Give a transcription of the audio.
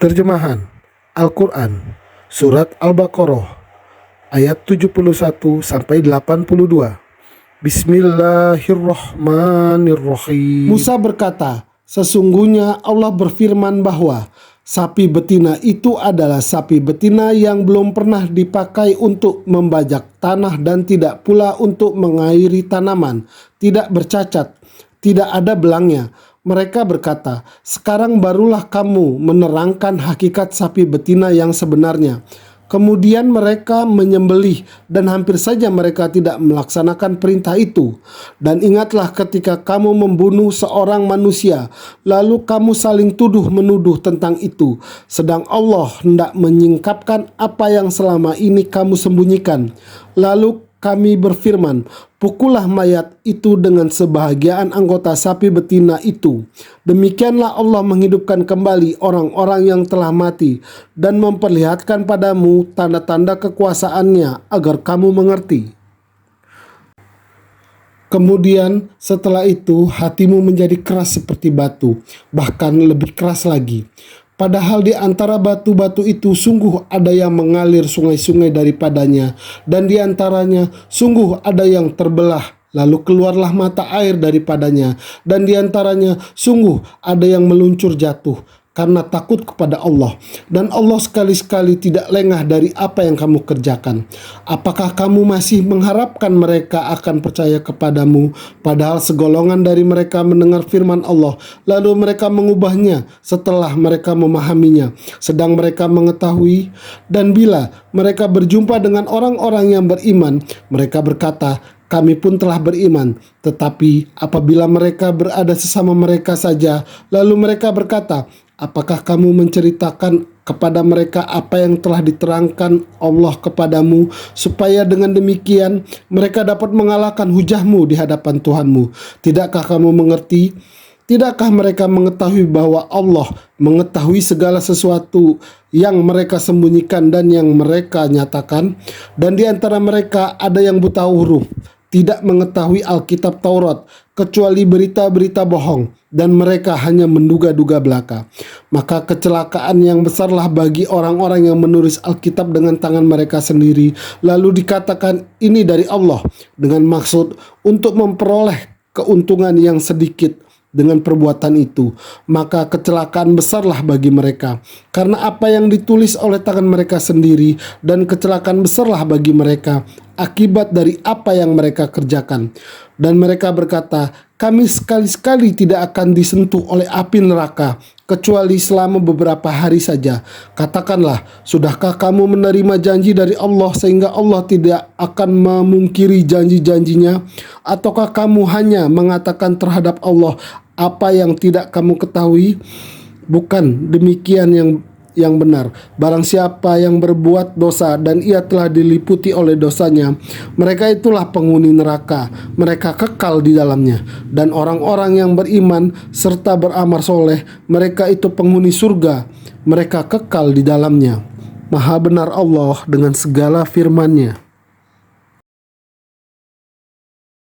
Terjemahan Al-Quran Surat Al-Baqarah ayat 71-82. Bismillahirrahmanirrahim. Musa berkata, sesungguhnya Allah berfirman bahwa sapi betina itu adalah sapi betina yang belum pernah dipakai untuk membajak tanah dan tidak pula untuk mengairi tanaman, tidak bercacat, tidak ada belangnya. Mereka berkata, sekarang barulah kamu menerangkan hakikat sapi betina yang sebenarnya. Kemudian mereka menyembelih dan hampir saja mereka tidak melaksanakan perintah itu. Dan ingatlah ketika kamu membunuh seorang manusia, lalu kamu saling tuduh-menuduh tentang itu, sedang Allah hendak menyingkapkan apa yang selama ini kamu sembunyikan. Lalu kami berfirman, pukullah mayat itu dengan sebahagian anggota sapi betina itu. Demikianlah Allah menghidupkan kembali orang-orang yang telah mati dan memperlihatkan padamu tanda-tanda kekuasaannya agar kamu mengerti. Kemudian setelah itu hatimu menjadi keras seperti batu, bahkan lebih keras lagi. Padahal di antara batu-batu itu sungguh ada yang mengalir sungai-sungai daripadanya, dan di antaranya sungguh ada yang terbelah, lalu keluarlah mata air daripadanya, dan di antaranya sungguh ada yang meluncur jatuh karena takut kepada Allah, dan Allah sekali-sekali tidak lengah dari apa yang kamu kerjakan. Apakah kamu masih mengharapkan mereka akan percaya kepadamu, padahal segolongan dari mereka mendengar firman Allah, lalu mereka mengubahnya setelah mereka memahaminya, sedang mereka mengetahui? Dan bila mereka berjumpa dengan orang-orang yang beriman, mereka berkata, kami pun telah beriman. Tetapi apabila mereka berada sesama mereka saja, lalu mereka berkata, apakah kamu menceritakan kepada mereka apa yang telah diterangkan Allah kepadamu, supaya dengan demikian mereka dapat mengalahkan hujahmu di hadapan Tuhanmu? Tidakkah kamu mengerti? Tidakkah mereka mengetahui bahwa Allah mengetahui segala sesuatu yang mereka sembunyikan dan yang mereka nyatakan? Dan di antara mereka ada yang buta huruf, tidak mengetahui Alkitab Taurat, kecuali berita-berita bohong, dan mereka hanya menduga-duga belaka. Maka kecelakaan yang besarlah bagi orang-orang yang menulis Alkitab dengan tangan mereka sendiri, lalu dikatakan ini dari Allah, dengan maksud untuk memperoleh keuntungan yang sedikit. Dengan perbuatan itu, maka kecelakaan besarlah bagi mereka, karena apa yang ditulis oleh tangan mereka sendiri, dan kecelakaan besarlah bagi mereka akibat dari apa yang mereka kerjakan. Dan mereka berkata, kami sekali-sekali tidak akan disentuh oleh api neraka, kecuali selama beberapa hari saja. Katakanlah, sudahkah kamu menerima janji dari Allah sehingga Allah tidak akan memungkiri janji-janjinya? Ataukah kamu hanya mengatakan terhadap Allah apa yang tidak kamu ketahui? Bukan demikian yang benar. Barang siapa yang berbuat dosa dan ia telah diliputi oleh dosanya, mereka itulah penghuni neraka, mereka kekal di dalamnya. Dan orang-orang yang beriman serta beramal soleh, mereka itu penghuni surga, mereka kekal di dalamnya. Maha benar Allah dengan segala firman-Nya.